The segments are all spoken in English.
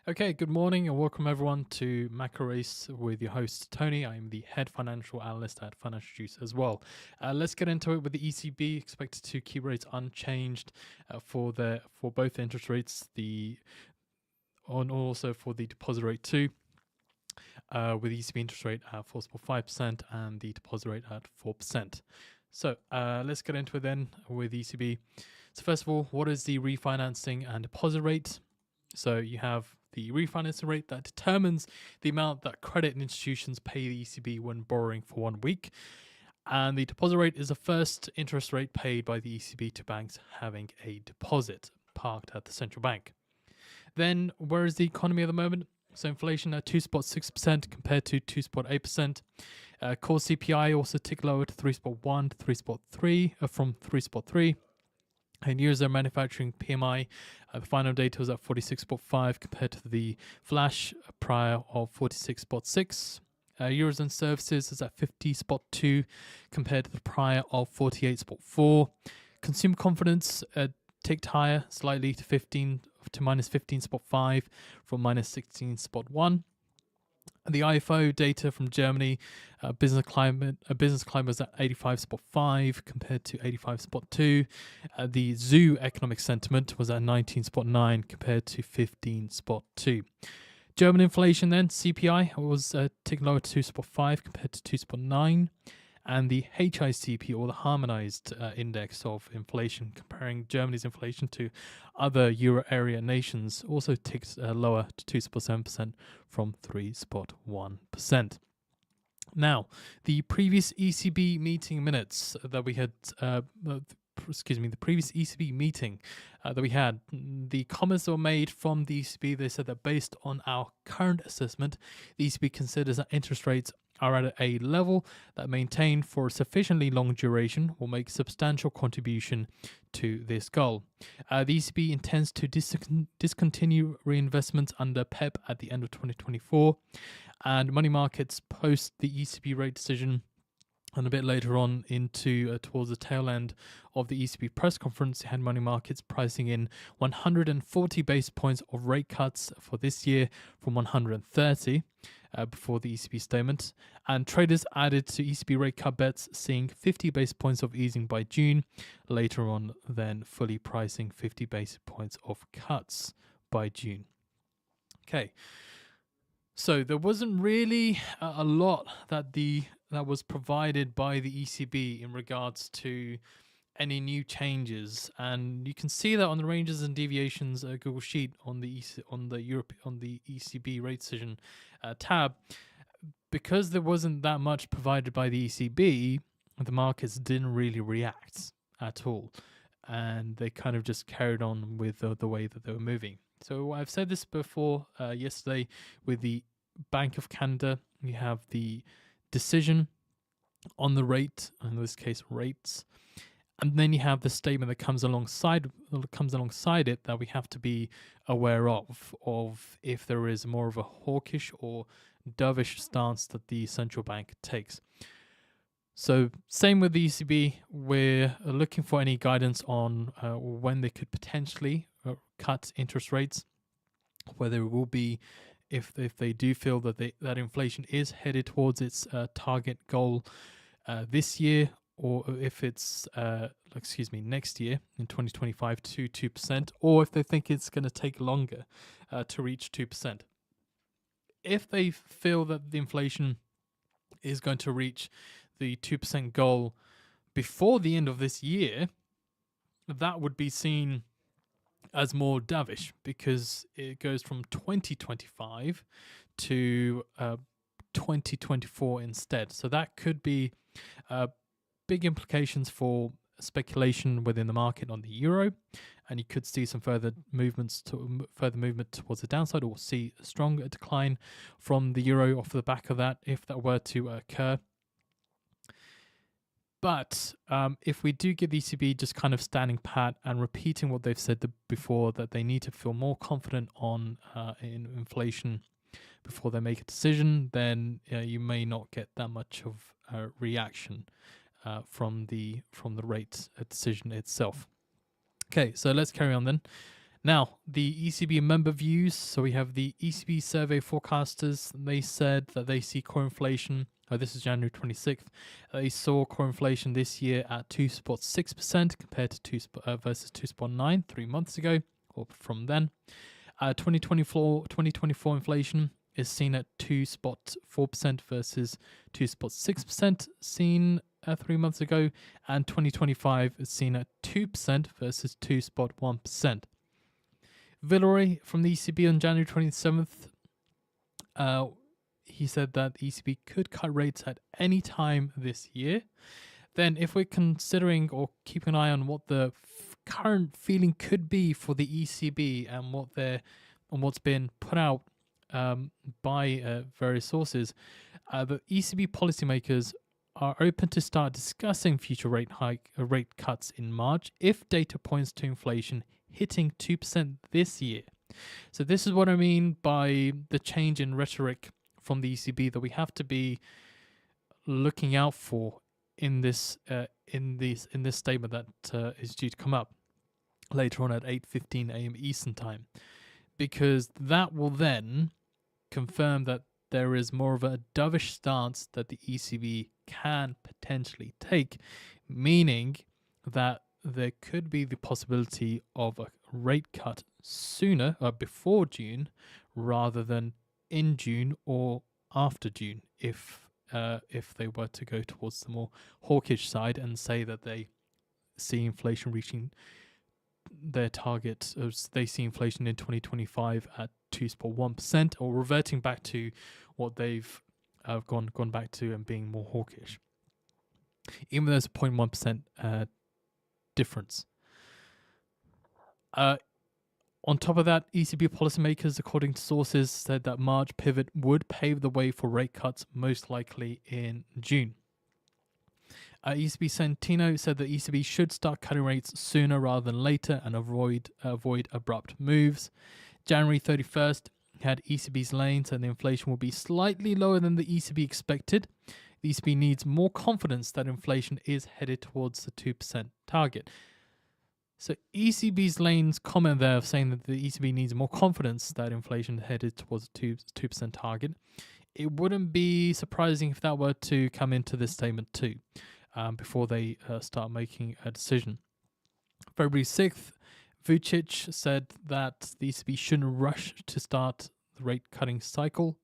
Okay, good morning and welcome everyone to MacroAce with your host Tony. I'm the head financial analyst at FinancialJuice as well. Let's get into it with the ECB expected to keep rates unchanged for both interest rates, also for the deposit rate too, with the ECB interest rate at 4.5% and the deposit rate at 4%. So let's get into it then with ECB. So first of all, what is the refinancing and deposit rate? So you have the refinancing rate that determines the amount that credit institutions pay the ECB when borrowing for 1 week. And the deposit rate is the first interest rate paid by the ECB to banks having a deposit parked at the central bank. Then, where is the economy at the moment? So inflation at 2.6% compared to 2.8%. Core CPI also ticked lower to 3.1 to 3.3 from 3.3. And Eurozone manufacturing PMI, the final data was at 46.5 compared to the flash prior of 46.6. Eurozone services is at 50.2 compared to the prior of 48.4. Consumer confidence ticked higher slightly to minus 15.5 from minus 16.1. The IFO data from Germany, business climate was at 85.5 compared to 85.2. The ZOO economic sentiment was at 19.9 compared to 15.2. German inflation then, CPI was ticked lower to 2.5 compared to 2.9. And the HICP, or the harmonized index of inflation, comparing Germany's inflation to other euro area nations, also ticks lower to 2.7% from 3.1%. Now, the previous ECB meeting minutes that we had, the previous ECB meeting that we had, the comments that were made from the ECB, they said that based on our current assessment, the ECB considers that interest rates are at a level that, maintained for a sufficiently long duration, will make substantial contribution to this goal. The ECB intends to discontinue reinvestments under PEP at the end of 2024, and money markets post the ECB rate decision. And a bit later on into towards the tail end of the ECB press conference, you had money markets pricing in 140 basis points of rate cuts for this year from 130 before the ECB statement. And traders added to ECB rate cut bets, seeing 50 basis points of easing by June, later on then fully pricing 50 basis points of cuts by June. Okay. So there wasn't really a lot that was provided by the ECB in regards to any new changes, and you can see that on the ranges and deviations Google Sheet on the ECB rate decision tab. Because there wasn't that much provided by the ECB, the markets didn't really react at all, and they kind of just carried on with the way that they were moving. So I've said this before yesterday with the Bank of Canada. You have the decision on the rate, in this case rates, and then you have the statement that comes alongside it that we have to be aware of if there is more of a hawkish or dovish stance that the central bank takes. So same with the ECB, we're looking for any guidance on when they could potentially cut interest rates, whether it will be if they do feel that that inflation is headed towards its target goal this year, or if it's next year in 2025 to 2%, or if they think it's going to take longer to reach 2%. If they feel that the inflation is going to reach the 2% goal before the end of this year, that would be seen as more dovish, because it goes from 2025 to 2024 instead. So that could be big implications for speculation within the market on the euro, and you could see some further movement towards the downside, or see a stronger decline from the euro off the back of that if that were to occur. But if we do get the ECB just kind of standing pat and repeating what they've said before, that they need to feel more confident on in inflation before they make a decision, then you may not get that much of a reaction from the rate decision itself. Okay, so let's carry on then. Now, the ECB member views. So we have the ECB survey forecasters. They said that they see core inflation. This is January 26th. They saw core inflation this year at 2.6% compared to versus 2.9 3 months ago, or from then. 2024 inflation is seen at 2.4% versus 2.6% seen 3 months ago, and 2025 is seen at 2% versus 2.1%. Villeroy from the ECB on January 27th, he said that the ECB could cut rates at any time this year. Then if we're considering or keep an eye on what the current feeling could be for the ECB and what's been put out by various sources, the ECB policymakers are open to start discussing future rate cuts in March if data points to inflation hitting 2% this year. So this is what I mean by the change in rhetoric from the ECB that we have to be looking out for in this statement that is due to come up later on at 8:15 a.m. Eastern time, because that will then confirm that there is more of a dovish stance that the ECB can potentially take, meaning that there could be the possibility of a rate cut sooner or before June rather than in June or after June if they were to go towards the more hawkish side and say that they see inflation reaching their target, they see inflation in 2025 at 2.1% or reverting back to what they've gone back to and being more hawkish. Even though there's a 0.1% difference. On top of that, ECB policymakers, according to sources, said that March pivot would pave the way for rate cuts, most likely in June. ECB Centino said that ECB should start cutting rates sooner rather than later and avoid abrupt moves. January 31st had ECB's lanes and the inflation will be slightly lower than the ECB expected. The ECB needs more confidence that inflation is headed towards the 2% target. So ECB's lanes comment there of saying that the ECB needs more confidence that inflation is headed towards the 2% target. It wouldn't be surprising if that were to come into this statement too, before they start making a decision. February 6th, Vucic said that the ECB shouldn't rush to start the rate cutting cycle.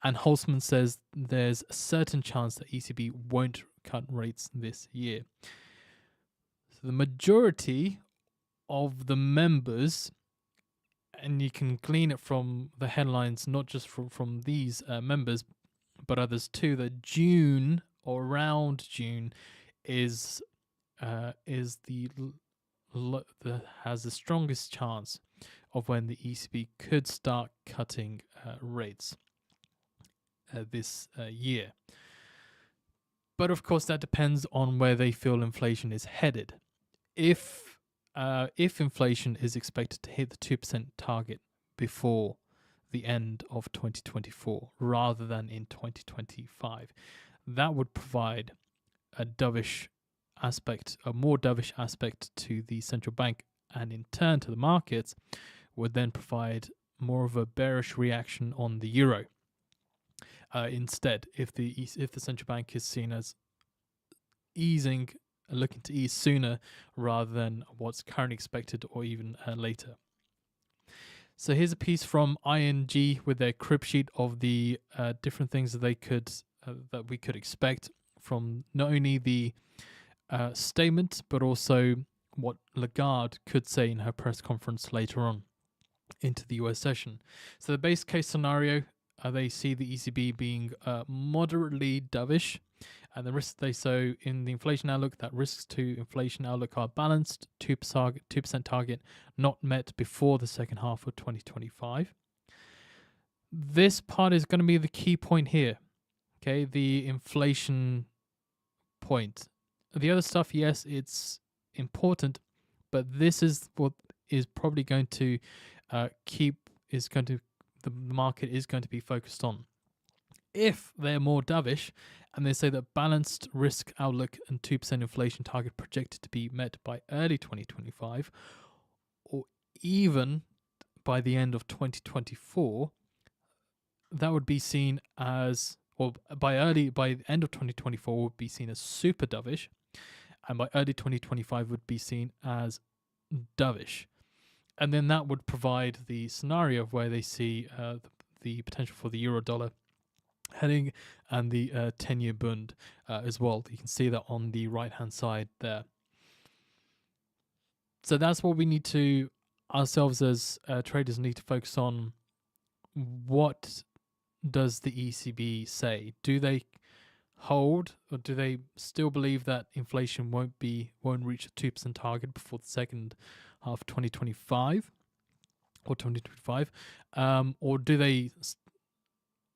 And Holzman says there's a certain chance that ECB won't cut rates this year. So the majority of the members, and you can glean it from the headlines, not just from these members, but others too, that June or around June is has the strongest chance of when the ECB could start cutting rates this year. But of course, that depends on where they feel inflation is headed. If inflation is expected to hit the 2% target before the end of 2024 rather than in 2025, that would provide a more dovish aspect to the central bank, and in turn to the markets would then provide more of a bearish reaction on the euro. Instead, if the central bank is seen as looking to ease sooner rather than what's currently expected or even later. So here's a piece from ING with their crib sheet of the different things that we could expect from not only the statement but also what Lagarde could say in her press conference later on into the US session. So the base case scenario, they see the ECB being moderately dovish, and the risks they show in the inflation outlook, that risks to inflation outlook are balanced, 2% target not met before the second half of 2025. This part is going to be the key point here, okay, the inflation point. The other stuff, yes, it's important, but this is what is probably going to the market is going to be focused on. If they're more dovish and they say that balanced risk outlook and 2% inflation target projected to be met by early 2025, or even by the end of 2024, that would be seen as, or by the end of 2024 would be seen as super dovish, and by early 2025 would be seen as dovish. And then that would provide the scenario of where they see the potential for the euro dollar heading, and the 10-year bund as well. You can see that on the right hand side there. So that's what we need to, ourselves as traders, need to focus on. What does the ECB say? Do they hold, or do they still believe that inflation won't reach a 2% target before the second half of 2025 or 2025, or do they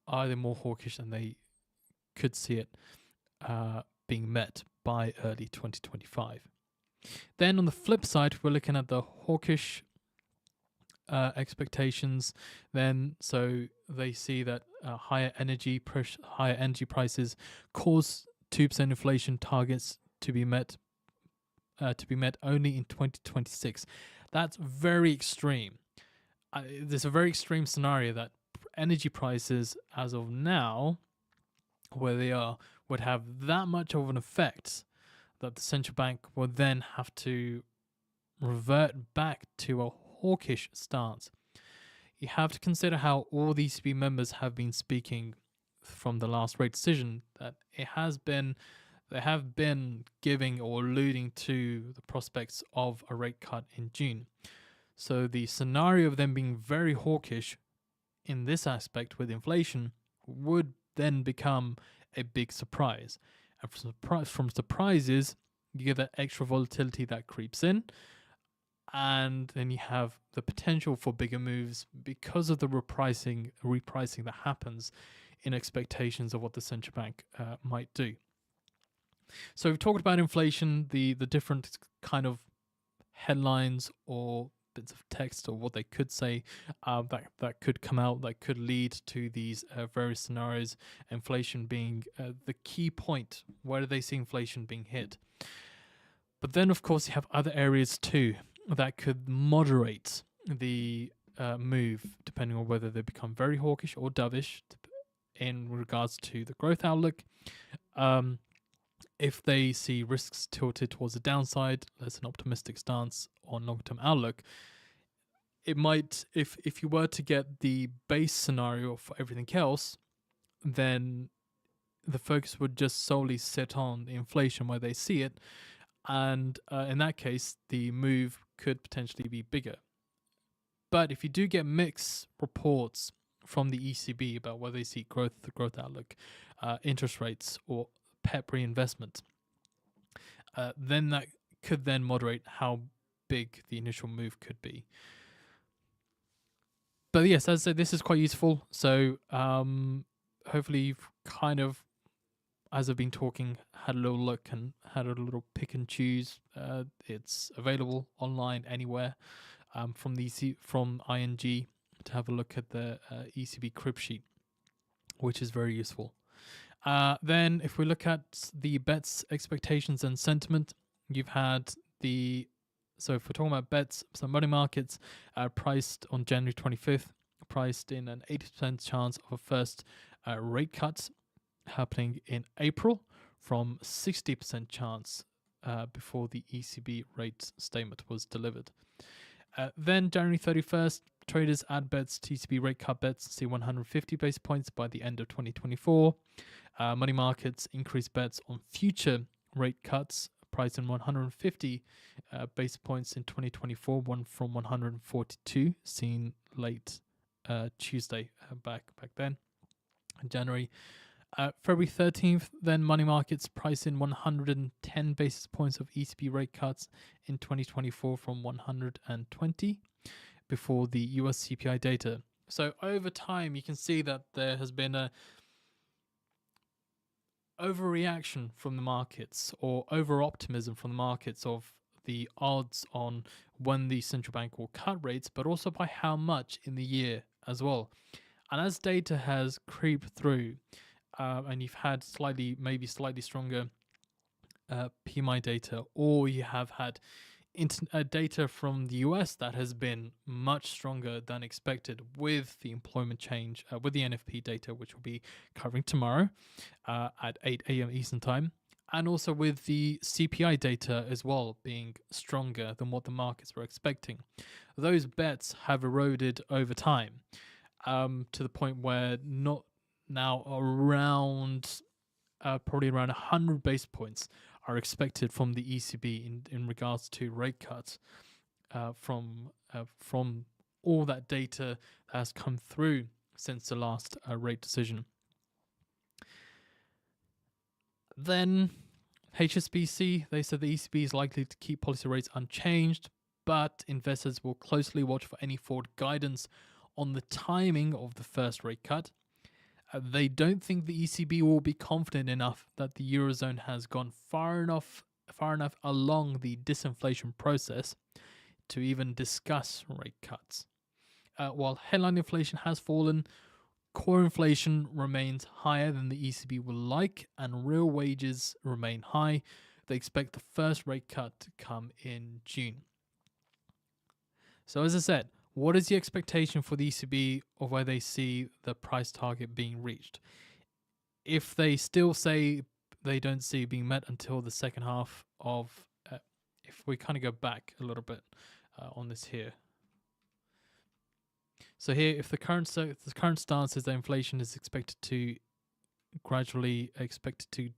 are they more hawkish and they could see it being met by early 2025? Then on the flip side, we're looking at the hawkish expectations. Then, so they see that higher energy prices cause 2% inflation targets to be met only in 2026. That's very extreme. There's a very extreme scenario that energy prices, as of now, where they are, would have that much of an effect that the central bank would then have to revert back to a hawkish stance. You have to consider how all the ECB members have been speaking from the last rate decision, that they have been giving or alluding to the prospects of a rate cut in June. So the scenario of them being very hawkish in this aspect with inflation would then become a big surprise. And from surprises, you get that extra volatility that creeps in, and then you have the potential for bigger moves because of the repricing that happens in expectations of what the central bank might do. So we've talked about inflation, the different kind of headlines or bits of text, or what they could say that could come out, that could lead to these various scenarios, inflation being the key point. Where do they see inflation being hit? But then, of course, you have other areas too that could moderate the move, depending on whether they become very hawkish or dovish in regards to the growth outlook. If they see risks tilted towards the downside, that's an optimistic stance on long-term outlook. It might, if you were to get the base scenario for everything else, then the focus would just solely sit on the inflation where they see it, and in that case, the move could potentially be bigger. But if you do get mixed reports from the ECB about whether they see the growth outlook, interest rates, or PEP reinvestment, then that could then moderate how big the initial move could be. But yes, as I said, this is quite useful. So hopefully you've kind of, as I've been talking, had a little look and had a little pick and choose. It's available online anywhere from ING to have a look at the ECB crib sheet, which is very useful. Then if we look at the bets, expectations and sentiment, you've had so if we're talking about bets, some money markets priced on January 25th, priced in an 80% chance of a first rate cut happening in April, from 60% chance before the ECB rate statement was delivered. Then January 31st, traders add bets to ECB rate cut bets, see 150 basis points by the end of 2024. Money markets increase bets on future rate cuts, priced in 150 basis points in 2024, one from 142, seen late Tuesday back then in January. February 13th, then money markets price in 110 basis points of ECB rate cuts in 2024 from 120 before the US CPI data. So over time, you can see that there has been a overreaction from the markets, or over-optimism from the markets of the odds on when the central bank will cut rates, but also by how much in the year as well. And as data has creeped through, and you've had slightly stronger PMI data, or you have had data from the US that has been much stronger than expected with the employment change, with the NFP data, which will be covering tomorrow at 8 a.m. Eastern Time, and also with the CPI data as well being stronger than what the markets were expecting. Those bets have eroded over time to the point where not now around probably around 100 basis points are expected from the ECB in regards to rate cuts from all that data that has come through since the last rate decision. Then HSBC, they said the ECB is likely to keep policy rates unchanged, but investors will closely watch for any forward guidance on the timing of the first rate cut. They don't think the ECB will be confident enough that the Eurozone has gone far enough along the disinflation process to even discuss rate cuts. While headline inflation has fallen, core inflation remains higher than the ECB would like, and real wages remain high. They expect the first rate cut to come in June. So as I said, what is the expectation for the ECB of where they see the price target being reached? If they still say they don't see it being met until the second half of, if we kind of go back a little bit on this here. So here, if the current stance is that inflation is expected to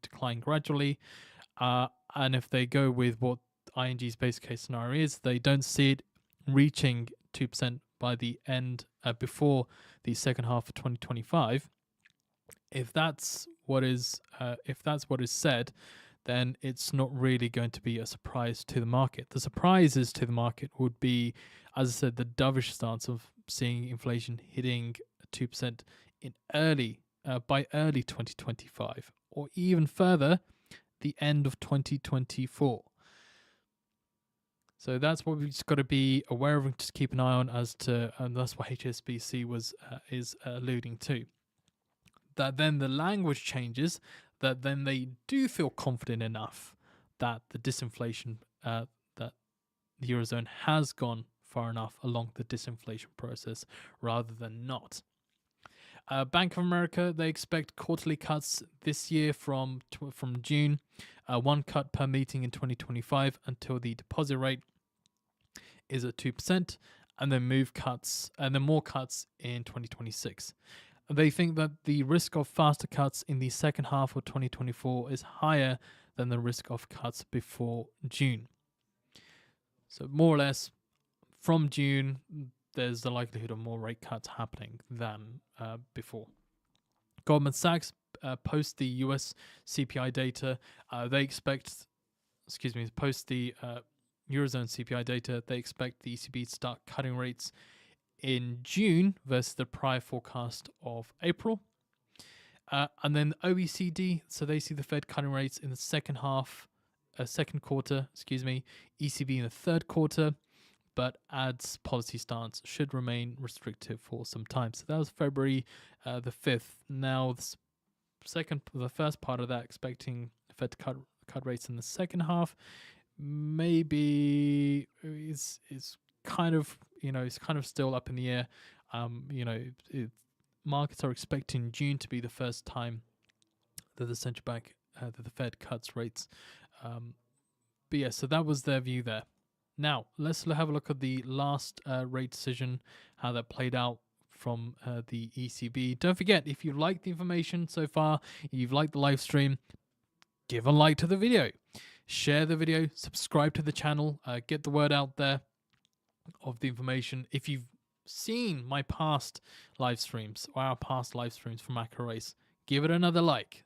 decline gradually, and if they go with what ING's base case scenario is, they don't see it reaching 2% by the end before the second half of 2025. If that's what is said, then it's not really going to be a surprise to the market. The surprises to the market would be, as I said, the dovish stance of seeing inflation hitting 2% by early 2025, or even further, the end of 2024. So that's what we've just got to be aware of and just keep an eye on, and that's what HSBC is alluding to. That then the language changes, that then they do feel confident enough that the disinflation, that the Eurozone has gone far enough along the disinflation process rather than not. Bank of America, they expect quarterly cuts this year from June, one cut per meeting in 2025 until the deposit rate is at 2%, and then more cuts in 2026. They think that the risk of faster cuts in the second half of 2024 is higher than the risk of cuts before June. So more or less, from June, there's the likelihood of more rate cuts happening than before. Goldman Sachs post the US CPI data. Post the Eurozone CPI data, they expect the ECB to start cutting rates in June versus the prior forecast of April. And then OECD, so they see the Fed cutting rates in the second quarter, ECB in the third quarter, but adds policy stance should remain restrictive for some time. So that was February the 5th. Now the first part of that, expecting the Fed to cut rates in the second half, maybe is kind of, it's kind of still up in the air. Markets are expecting June to be the first time that the central bank, that the Fed cuts rates. But yeah, so that was their view there. Now, let's have a look at the last rate decision, how that played out from the ECB. Don't forget, if you liked the information so far, if you've liked the live stream, give a like to the video. Share the video, subscribe to the channel, get the word out there of the information. If you've seen my past live streams or our past live streams from MacroAce, give it another like.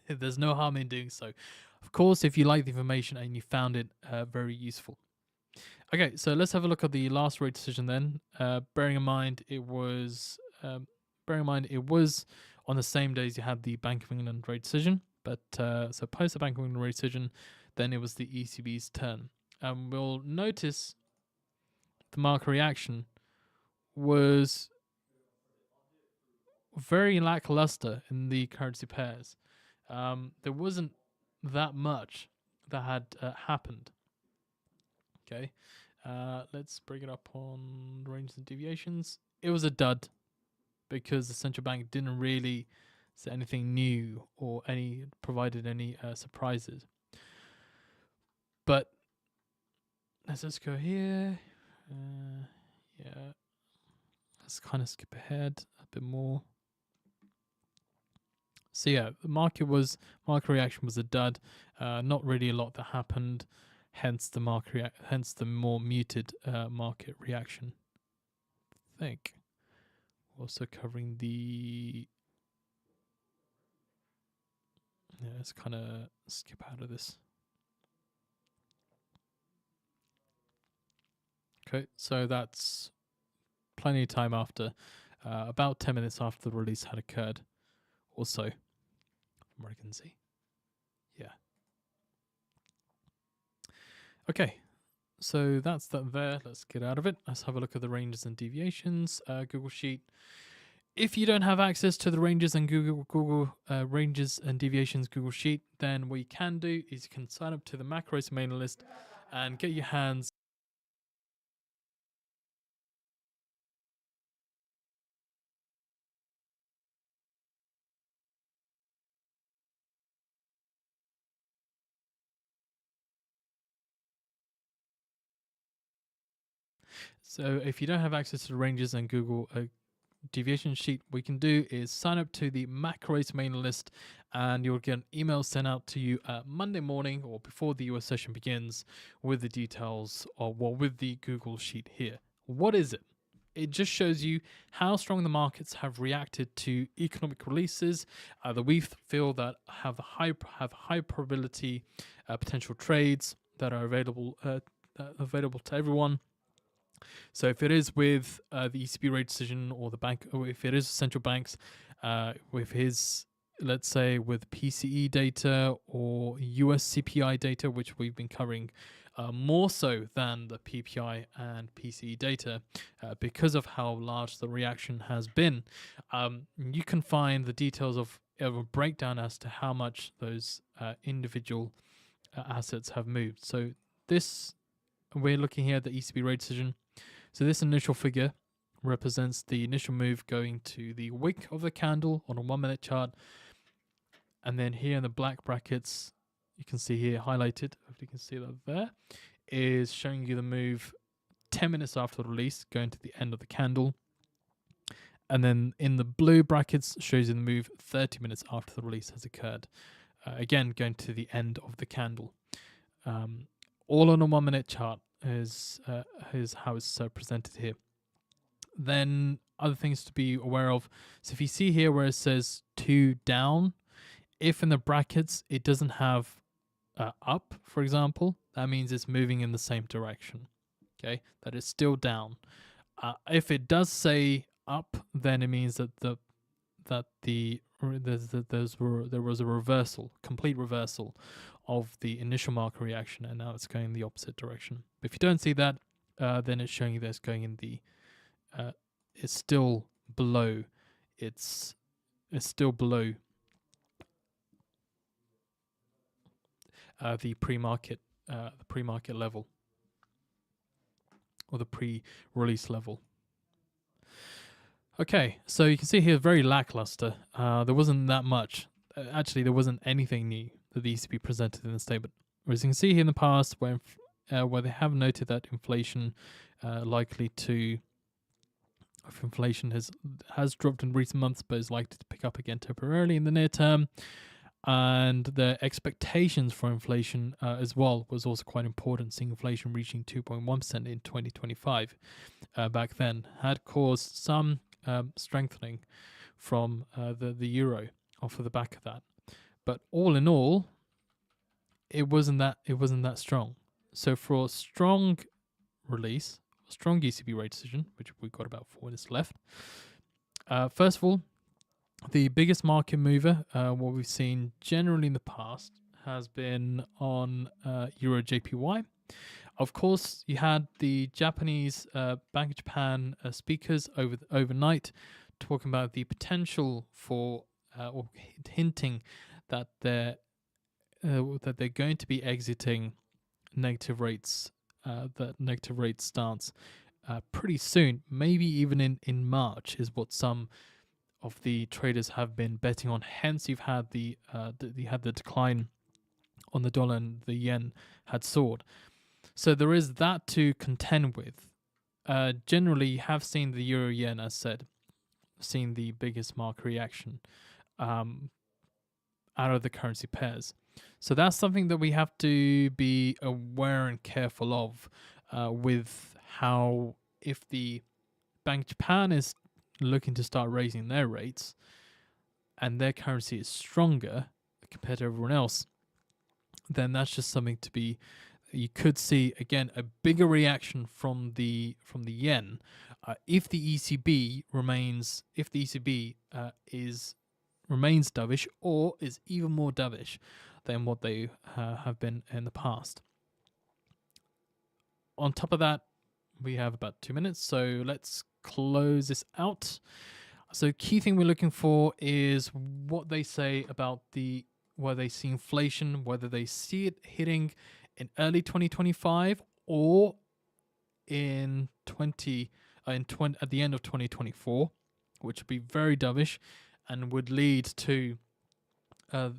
There's no harm in doing so. Of course, if you like the information and you found it very useful. Okay, so let's have a look at the last rate decision then. Bearing in mind it was on the same day as you had the Bank of England rate decision. But so post the Bank of England rate decision, then it was the ECB's turn. We'll notice the market reaction was very lackluster in the currency pairs. There wasn't that much that had happened. Okay, let's bring it up on ranges and deviations. It was a dud because the central bank didn't really say anything new or provided any surprises. But let's just go here. Yeah, let's kind of skip ahead a bit more. So yeah, the market reaction was a dud. Not really a lot that happened, hence the more muted market reaction. I think also covering the. Yeah, let's kind of skip out of this. Okay, so that's plenty of time after, about 10 minutes after the release had occurred, or so, from what I can see. Yeah. Okay, so that's that there. Let's get out of it. Let's have a look at the ranges and deviations. Google Sheet. If you don't have access to the ranges and Google ranges and deviations Google Sheet, then what you can do is you can sign up to the MacroAce mailing list and get your hands. So if you don't have access to the ranges and Google deviation sheet, what you can do is sign up to the MacroAce mailing list and you'll get an email sent out to you Monday morning or before the US session begins with the details with the Google Sheet here. What is it? It just shows you how strong the markets have reacted to economic releases that we feel that have high probability potential trades that are available to everyone. So if it is with the ECB rate decision or the bank, or if it is central banks with his, let's say, with PCE data or US CPI data, which we've been covering more so than the PPI and PCE data because of how large the reaction has been, you can find the details of a breakdown as to how much those individual assets have moved. So this, we're looking here at the ECB rate decision. So this initial figure represents the initial move going to the wick of the candle on a 1 minute chart. And then here in the black brackets, you can see here highlighted, if you can see that there, is showing you the move 10 minutes after the release going to the end of the candle. And then in the blue brackets shows you the move 30 minutes after the release has occurred. Again, going to the end of the candle. All on a 1 minute chart is how it's presented here. Then other things to be aware of. So if you see here where it says 2 down, if in the brackets it doesn't have up, for example, that means it's moving in the same direction. Okay, that is still down. If it does say up, then it means that there was a reversal, complete reversal of the initial market reaction, and now it's going in the opposite direction. But if you don't see that, then it's showing you that it's going in the it's still below the pre-market level or the pre-release level. Okay, so you can see here very lackluster. There wasn't that much. Actually, there wasn't anything new that the ECB presented in the statement. Whereas you can see here in the past where they have noted that inflation inflation has dropped in recent months, but is likely to pick up again temporarily in the near term. And the expectations for inflation as well was also quite important, seeing inflation reaching 2.1% in 2025 back then had caused some strengthening from the euro off of the back of that. But all in all, it wasn't that strong. So for a strong release, a strong ECB rate decision, which we've got about 4 minutes left, first of all, the biggest market mover, what we've seen generally in the past, has been on Euro JPY. Of course, you had the Japanese Bank of Japan speakers overnight talking about the potential for or hinting that they're going to be exiting negative rates that negative rate stance pretty soon, maybe even in March, is what some of the traders have been betting on. Hence, you've had the decline on the dollar, and the yen had soared. So there is that to contend with. Generally, you have seen the euro yen, as said, seen the biggest market reaction out of the currency pairs. So that's something that we have to be aware and careful of, with how, if the Bank of Japan is looking to start raising their rates and their currency is stronger compared to everyone else, then that's just something to be. You could see again a bigger reaction from the yen if the ECB remains remains dovish, or is even more dovish than what they have been in the past. On top of that, we have about 2 minutes, so let's close this out. So key thing we're looking for is what they say about where they see inflation, whether they see it hitting in early 2025 or at the end of 2024, which would be very dovish and would lead to the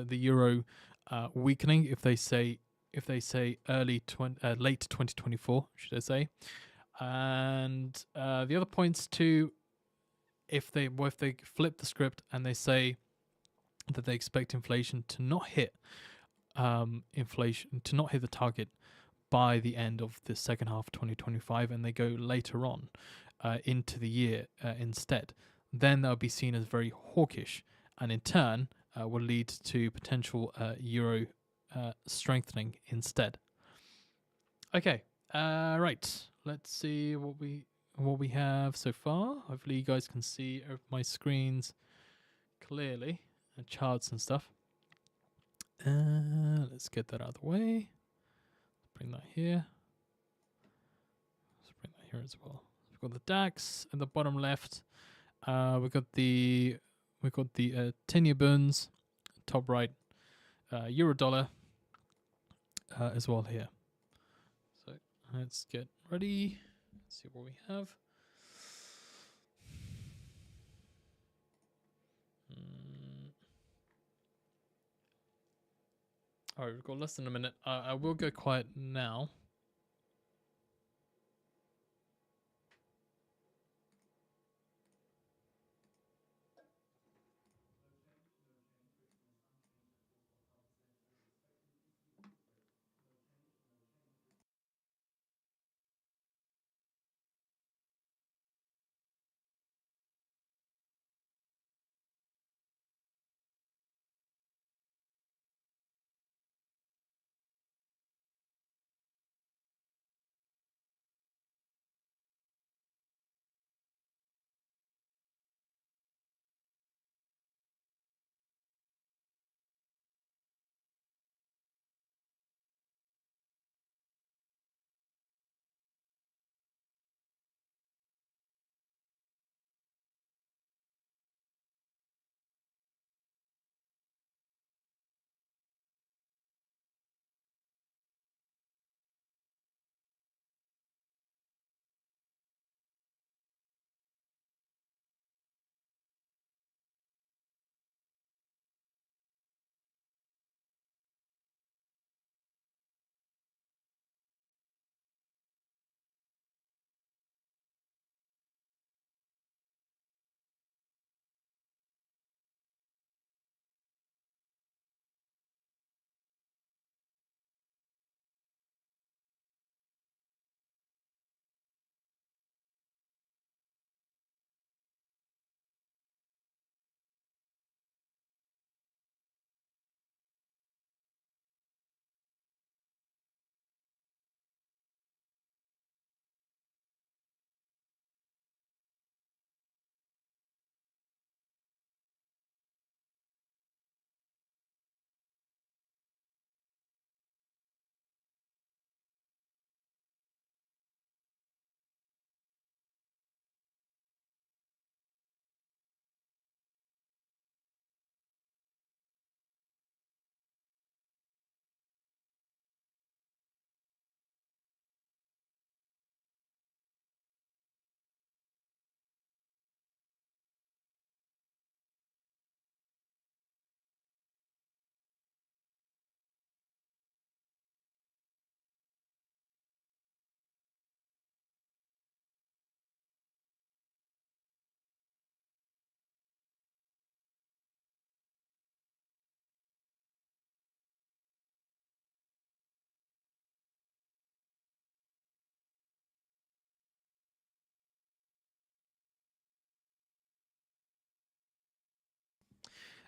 euro weakening if they say late 2024, should I say. And the other points too, if they flip the script and they say that they expect inflation to not hit the target by the end of the second half of 2025, and they go later on into the year instead, then they'll be seen as very hawkish, and in turn will lead to potential euro strengthening instead. Okay, right. Let's see what we have so far. Hopefully you guys can see my screens clearly, and charts and stuff. Let's get that out of the way. Bring that here. Let's bring that here as well. We've got the DAX in the bottom left. We've got the 10-year bonds, top right, euro dollar as well here. So let's get ready. Let's see what we have. All right, we've got less than a minute. I will go quiet now.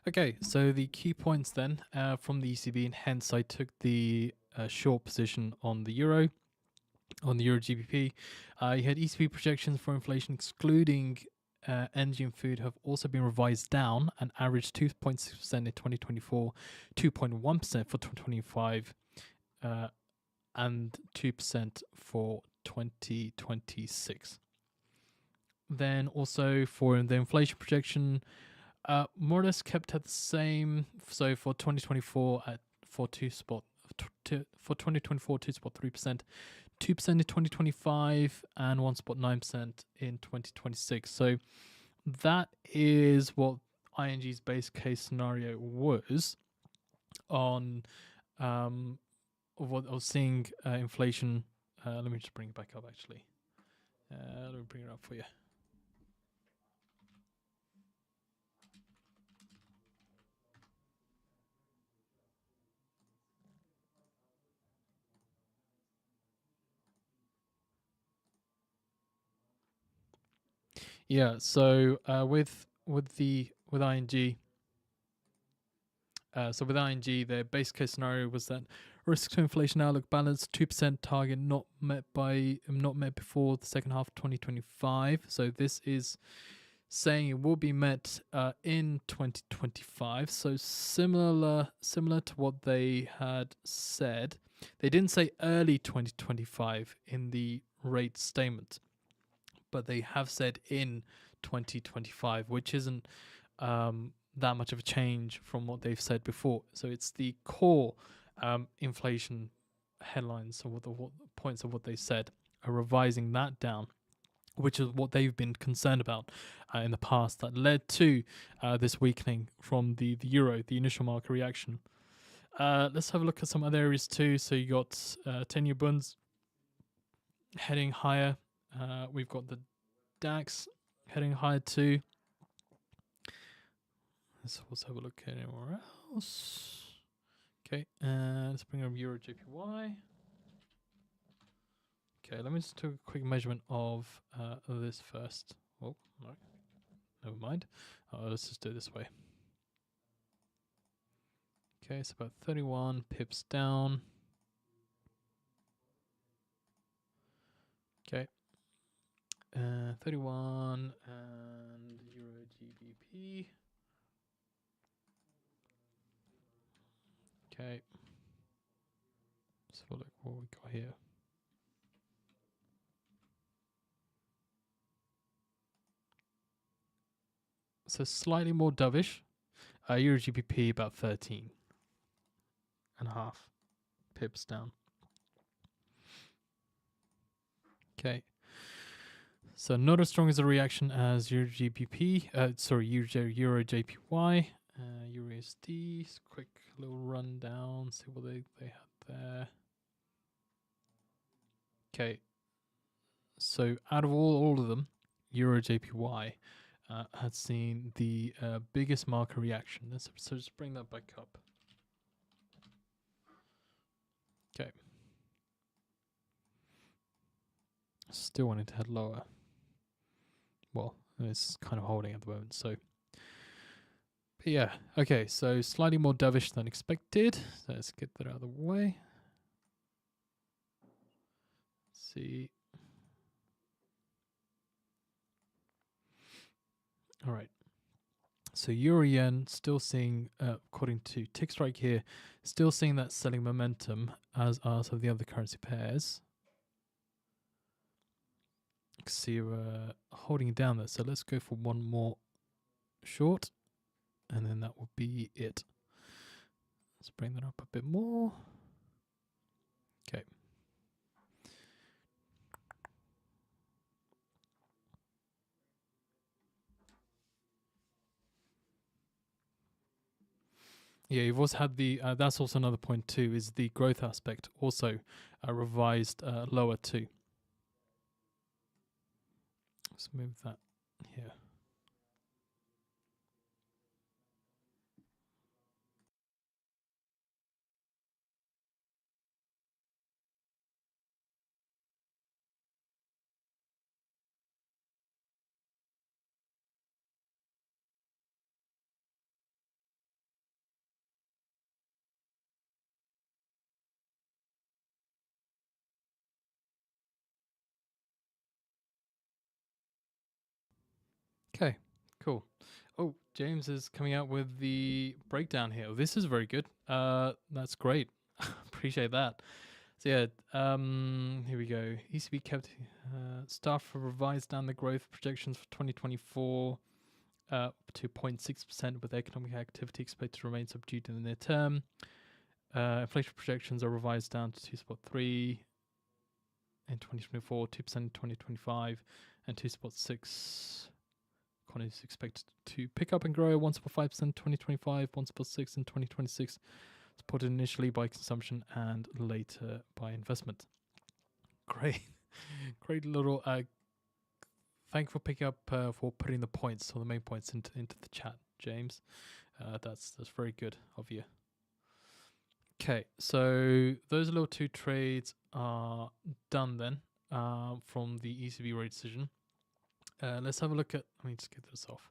Okay, so the key points then from the ECB, and hence I took the short position on the euro GBP. You had ECB projections for inflation excluding energy and food have also been revised down and averaged 2.6% in 2024, 2.1% for 2025, and 2% for 2026. Then also for the inflation projection, more or less kept at the same. So for 2024 at for 2.3%, 2% in 2025, and 1.9% in 2026. So that is what ING's base case scenario was on what I was seeing inflation. Let me just bring it back up actually. Let me bring it up for you. Yeah, so with ING, with ING, their base case scenario was that risk to inflation outlook balance 2% target not met before the second half of 2025. So this is saying it will be met in 2025. So similar to what they had said. They didn't say early 2025 in the rate statement, but they have said in 2025, which isn't that much of a change from what they've said before. So it's the core inflation headlines, so what the points of what they said, are revising that down, which is what they've been concerned about in the past, that led to this weakening from the euro, the initial market reaction. Let's have a look at some other areas too. So you got 10-year bonds heading higher. We've got the DAX heading higher too. Let's also have a look at anywhere else. Okay, let's bring up Euro JPY. Okay, let me just do a quick measurement of this first. Oh, no, never mind. Let's just do it this way. Okay, it's about 31 pips down. Okay, 31 and Euro GBP. Okay, so look what we got here. So slightly more dovish. Euro GBP about 13 and a half pips down. Okay. So not as strong as a reaction as Euro GBP. Euro JPY. Euro USD. Quick little rundown. See what they had there. Okay. So out of all of them, Euro JPY had seen the biggest market reaction. So just bring that back up. Okay. Still wanting to head lower. Well, it's kind of holding at the moment. So, but yeah. Okay. So slightly more dovish than expected. So let's get that out of the way. Let's see. All right. So Euro Yen still seeing, according to TICKSTRIKE here, still seeing that selling momentum, as are some of the other currency pairs. You can see we're holding it down there. So let's go for one more short, and then that will be it. Let's bring that up a bit more. Okay. Yeah, you've also had the, that's also another point too, is the growth aspect also revised lower too. Let's move that here. Cool. Oh, James is coming out with the breakdown here. Oh, this is very good. That's great. Appreciate that. So yeah, here we go. ECB kept staff revised down the growth projections for 2024 to 0.6%, with economic activity expected to remain subdued in the near term. Inflation projections are revised down to 2.3 in 2024, 2% in 2025, and 2.6. Economy is expected to pick up and grow 1.5% in 2025, 1.6 in 2026, supported initially by consumption and later by investment. Great, great little. Thank you for picking up for putting the points or the main points into the chat, James. That's very good of you. Okay, so those little two trades are done then from the ECB rate decision. Let's have a look at. Let me just get this off.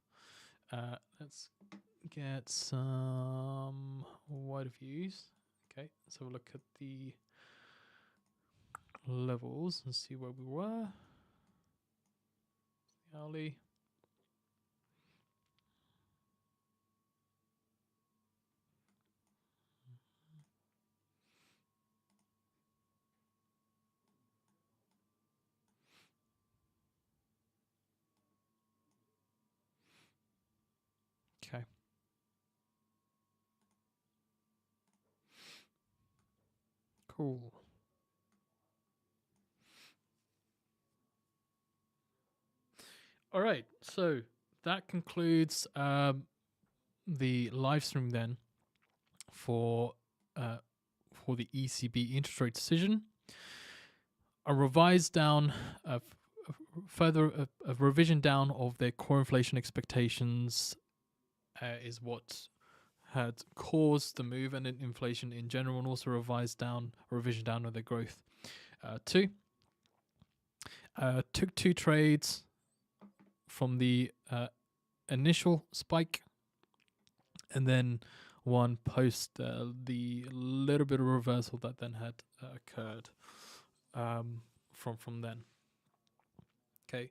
Let's get some wider views. Okay, let's have a look at the levels and see where we were. Hourly. Okay. Cool. All right, so that concludes the live stream then for the ECB interest rate decision. A revised down, further a revision down of their core inflation expectations is what had caused the move, and in inflation in general, and also revision down of their growth too. Took two trades from the initial spike, and then one post the little bit of reversal that then had occurred from then. Okay,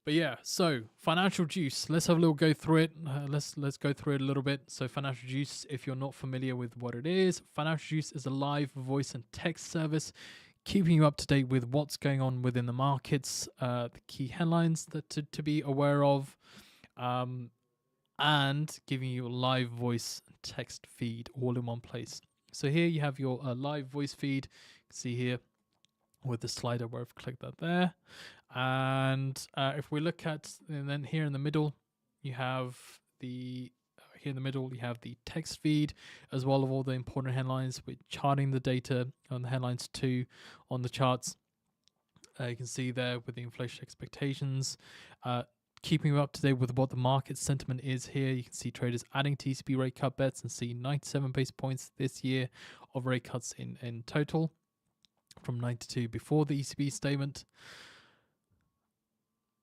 but yeah, so FinancialJuice. Let's have a little go through it. Let's go through it a little bit. So FinancialJuice, if you're not familiar with what it is, FinancialJuice is a live voice and text service, keeping you up to date with what's going on within the markets, the key headlines that to be aware of, and giving you a live voice and text feed all in one place. So here you have your live voice feed. You can see here with the slider where I've clicked that there. And if we look at, and then here in the middle, you have the text feed, as well as all the important headlines. We're charting the data on the headlines too on the charts. You can see there with the inflation expectations, keeping you up to date with what the market sentiment is here. You can see traders adding ECB rate cut bets and see 97 basis points this year of rate cuts in total, from 92 before the ECB statement.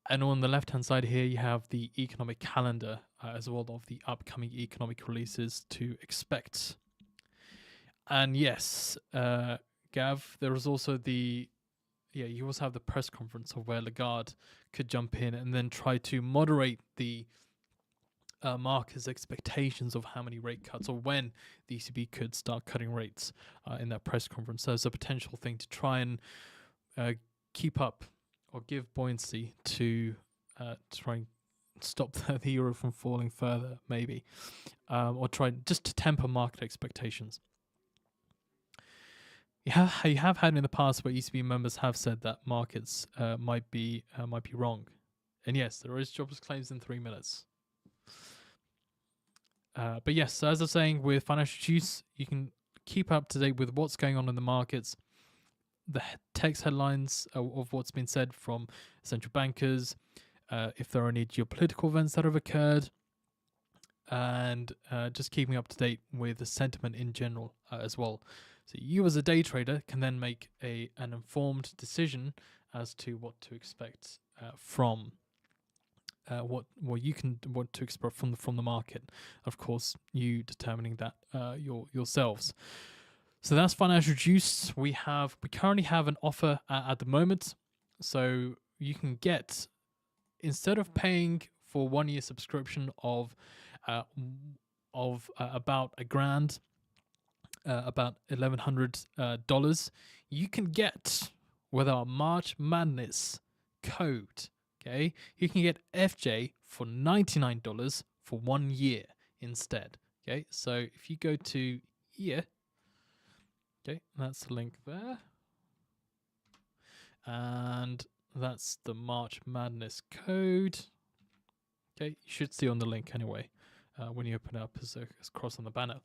And on the left-hand side here, you have the economic calendar, as well of the upcoming economic releases to expect. And yes, Gav, there is also you also have the press conference of where Lagarde could jump in and then try to moderate the market's expectations of how many rate cuts or when the ECB could start cutting rates in that press conference. So there's a potential thing to try and keep up or give buoyancy to try and stop the euro from falling further, maybe, or try just to temper market expectations. You have had in the past where ECB members have said that markets might be wrong, and yes, there is jobless claims in 3 minutes. But yes, so as I was saying, with FinancialJuice, you can keep up to date with what's going on in the markets, the text headlines of what's been said from central bankers, if there are any geopolitical events that have occurred, and just keeping up to date with the sentiment in general as well. So you as a day trader can then make an informed decision as to what to expect from what to expect from the market. Of course, you determining that yourselves. So that's FinancialJuice. We currently have an offer at the moment. So you can get, instead of paying for 1 year subscription of about $1,000, about $1,100, you can get with our March Madness code. Okay, you can get FJ for $99 for 1 year instead. Okay, so if you go to here, okay, that's the link there, and that's the March Madness code. Okay, you should see on the link anyway when you open it up as cross on the banner.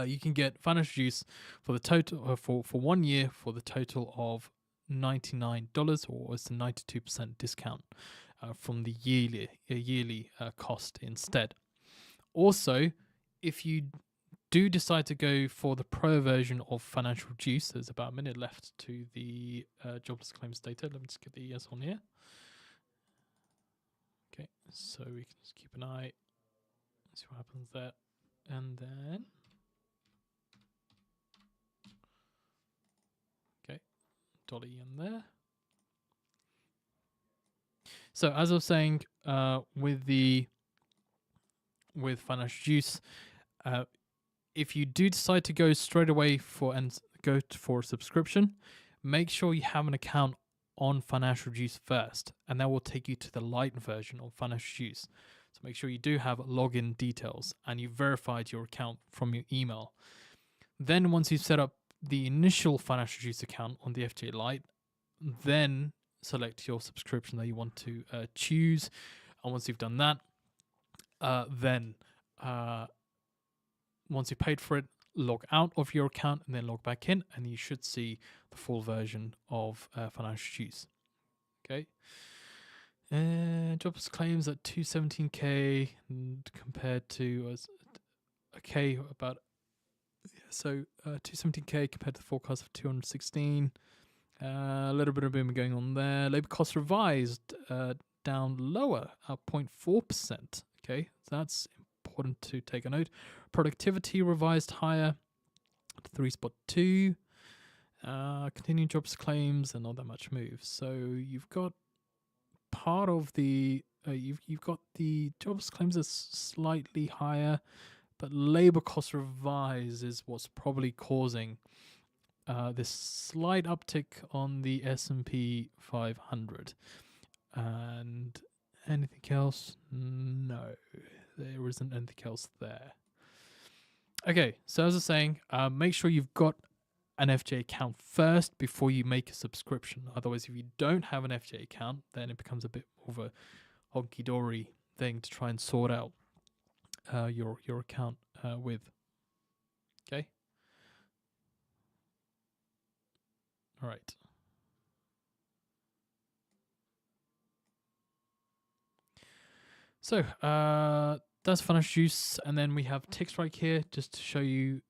You can get FinancialJuice for the total for 1 year for the total of $99, or it's a 92% discount from the yearly cost instead. Also, if you do decide to go for the pro version of FinancialJuice, there's about a minute left to the jobless claims data. Let me just get the yes on here. Okay, so we can just keep an eye, see what happens there, and then okay, dolly in there. So as I was saying, with FinancialJuice, if you do decide to go straight away for a subscription, make sure you have an account on FinancialJuice first, and that will take you to the light version of FinancialJuice. So make sure you do have login details and you verified your account from your email. Then once you've set up the initial FinancialJuice account on the FJ Lite, then select your subscription that you want to choose. And once you've done that, then once you paid for it, log out of your account and then log back in, and you should see the full version of FinancialJuice. Okay. Jobs claims at 217k compared to about 217k compared to the forecast of 216. A little bit of boom going on there. Labor costs revised down lower at 0.4%. Okay, that's important to take a note. Productivity revised higher to 3.2. Continuing jobs claims and not that much move. So you've got part of the you've got the jobs claims that's slightly higher, but labor cost revised is what's probably causing this slight uptick on the S&P 500. And anything else? No, there isn't anything else there. Okay, so as I was saying, make sure you've got an FJ account first before you make a subscription. Otherwise, if you don't have an FJ account, then it becomes a bit of a honky-dory thing to try and sort out your account with. Okay. All right. So that's FinancialJuice, and then we have TICKSTRIKE here just to show you.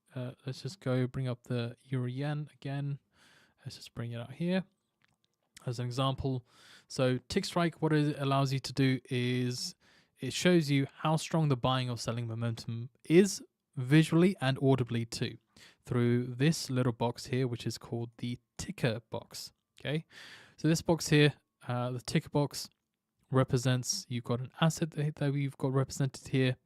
Let's just go bring up the Euro Yen again. Let's just bring it out here as an example. So TICKSTRIKE, what it allows you to do is it shows you how strong the buying or selling momentum is visually and audibly too, through this little box here, which is called the ticker box. Okay, so this box here, the ticker box, represents, you've got an asset that we've got represented here,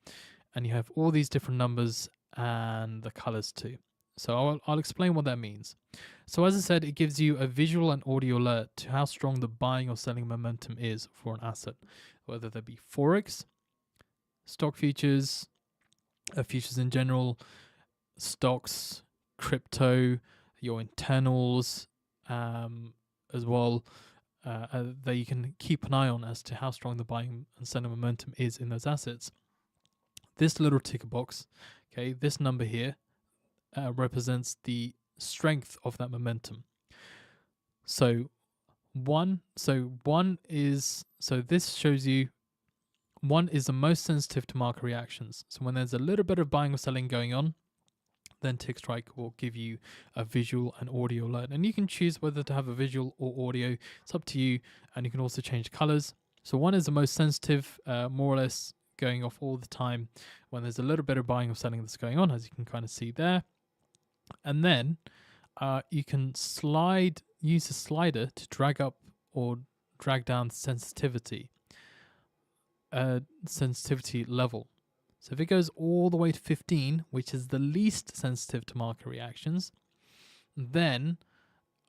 and you have all these different numbers and the colors too. So I'll explain what that means. So as I said, it gives you a visual and audio alert to how strong the buying or selling momentum is for an asset, whether that be Forex, stock futures, futures in general, stocks, crypto, your internals as well, that you can keep an eye on as to how strong the buying and selling momentum is in those assets. This little ticker box, okay, this number here represents the strength of that momentum. So this shows you 1 is the most sensitive to market reactions. So when there's a little bit of buying or selling going on, then TICKSTRIKE will give you a visual and audio alert. And you can choose whether to have a visual or audio. It's up to you. And you can also change colors. So 1 is the most sensitive, more or less going off all the time when there's a little bit of buying or selling that's going on, as you can kind of see there. And then you can use a slider to drag up or drag down the sensitivity. sensitivity level. So if it goes all the way to 15, which is the least sensitive to market reactions, then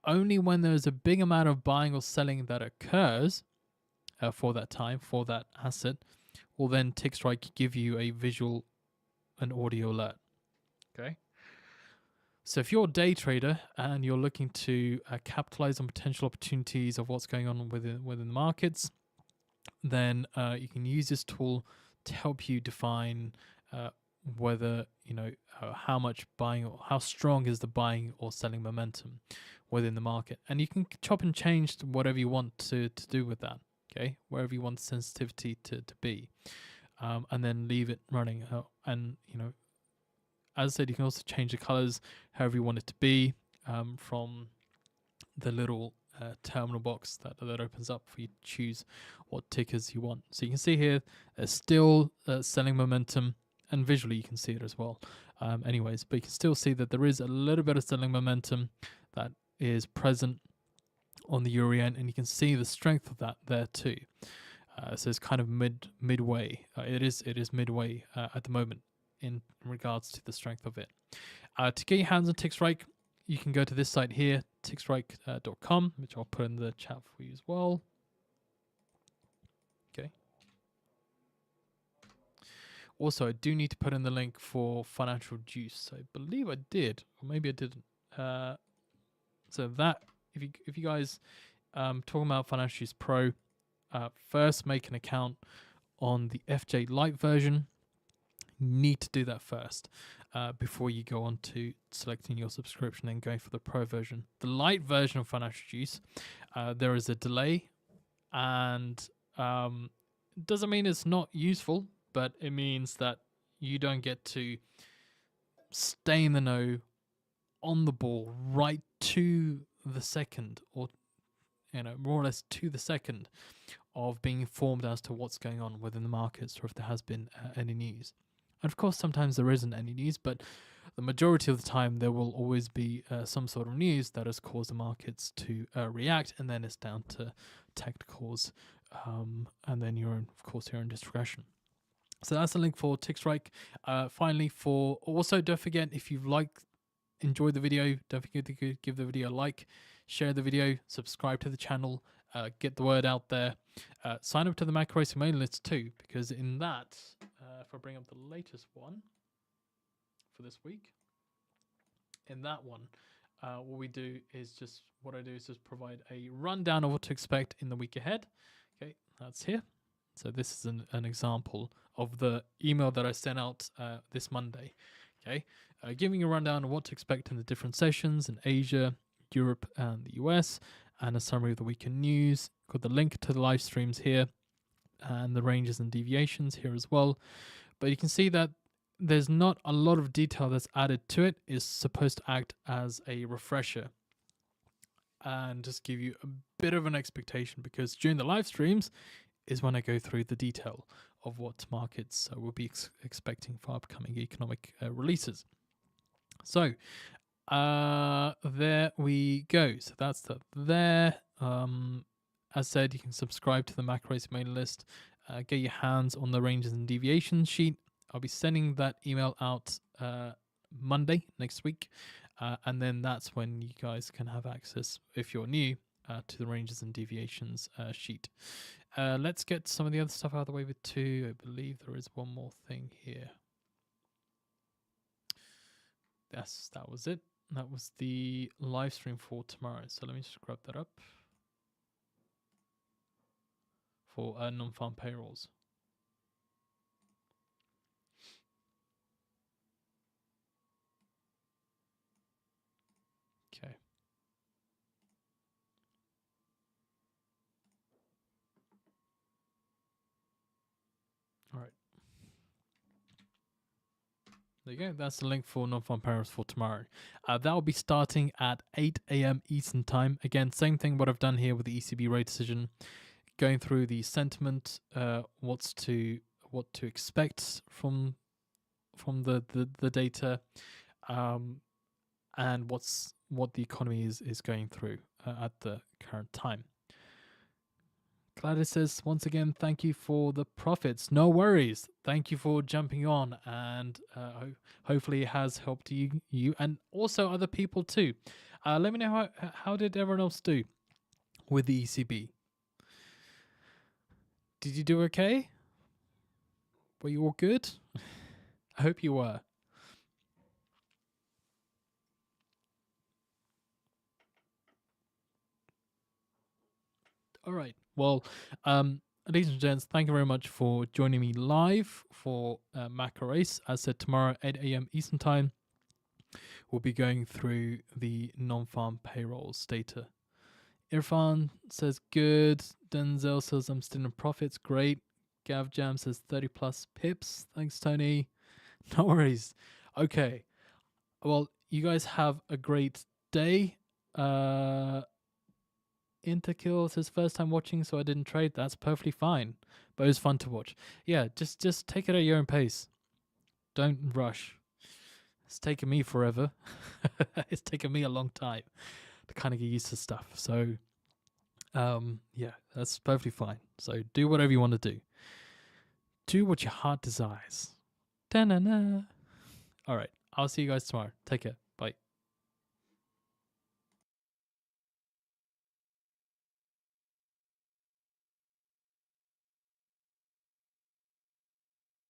only when there's a big amount of buying or selling that occurs for that time, for that asset, will then TICKSTRIKE give you a visual and audio alert. Okay. So if you're a day trader and you're looking to capitalize on potential opportunities of what's going on within the markets, then you can use this tool to help you define whether, how much buying or how strong is the buying or selling momentum within the market. And you can chop and change whatever you want to do with that, okay, wherever you want the sensitivity to be, and then leave it running. And, as I said, you can also change the colors however you want it to be, from the little terminal box that opens up for you to choose what tickers you want. So you can see here there's still selling momentum, and visually you can see it as well. Anyways, but you can still see that there is a little bit of selling momentum that is present on the euro yen, and you can see the strength of that there too. So it's kind of midway. It is midway at the moment in regards to the strength of it. To get your hands on TICKSTRIKE, you can go to this site here, tickstrike.com, which I'll put in the chat for you as well. Okay. Also, I do need to put in the link for FinancialJuice. I believe I did, or maybe I didn't. So that, if you guys talking about FinancialJuice Pro, first make an account on the FJ Lite version. You need to do that first before you go on to selecting your subscription and going for the Pro version. The Lite version of FinancialJuice, there is a delay, and doesn't mean it's not useful, but it means that you don't get to stay in the know, on the ball, right to the second, or more or less to the second of being informed as to what's going on within the markets, or if there has been any news. And of course, sometimes there isn't any news, but the majority of the time there will always be some sort of news that has caused the markets to react, and then it's down to technicals, and then your own discretion. So that's the link for TICKSTRIKE. Finally, don't forget, if you've enjoyed the video, don't forget to give the video a like, share the video, subscribe to the channel, get the word out there. Sign up to the MacroAce mailing list too, because in that, if I bring up the latest one for this week, in that one, what I do is just provide a rundown of what to expect in the week ahead. Okay, that's here. So this is an example of the email that I sent out this Monday. Okay, giving a rundown of what to expect in the different sessions in Asia, Europe, and the US, and a summary of the weekend news. Got the link to the live streams here, and the ranges and deviations here as well. But you can see that there's not a lot of detail that's added to it. It's supposed to act as a refresher and just give you a bit of an expectation, because during the live streams is when I go through the detail of what markets will be expecting for upcoming economic releases. So there we go. So that's there. As said, you can subscribe to the MacroAce mailing list, get your hands on the ranges and deviations sheet. I'll be sending that email out Monday next week, and then that's when you guys can have access, if you're new, to the ranges and deviations sheet. Let's get some of the other stuff out of the way with two. I believe there is one more thing here. Yes, that was it. That was the live stream for tomorrow. So let me just grab that up for non-farm payrolls. Okay. All right. There you go. That's the link for non-farm payrolls for tomorrow. That will be starting at 8 a.m. Eastern time. Again, same thing what I've done here with the ECB rate decision, going through the sentiment, what to expect from the data, and what the economy is going through at the current time. Gladys says, once again, thank you for the profits. No worries. Thank you for jumping on, and hopefully it has helped you and also other people too. Let me know how did everyone else do with the ECB. Did you do okay? Were you all good? I hope you were. All right. Well, ladies and gents, thank you very much for joining me live for MacroAce. As said, tomorrow 8 a.m. Eastern Time, we'll be going through the non-farm payrolls data. Irfan says good. Denzel says I'm still in profits. Great. Gav Jam says 30 plus pips. Thanks, Tony. No worries. Okay. Well, you guys have a great day. Interkill says first time watching, so I didn't trade. That's perfectly fine, but it was fun to watch. Yeah, just take it at your own pace. Don't rush. It's taken me forever. It's taken me a long time to kind of get used to stuff. So, yeah, that's perfectly fine. So do whatever you want to do. Do what your heart desires. Da-na-na. All right, I'll see you guys tomorrow. Take care. Bye.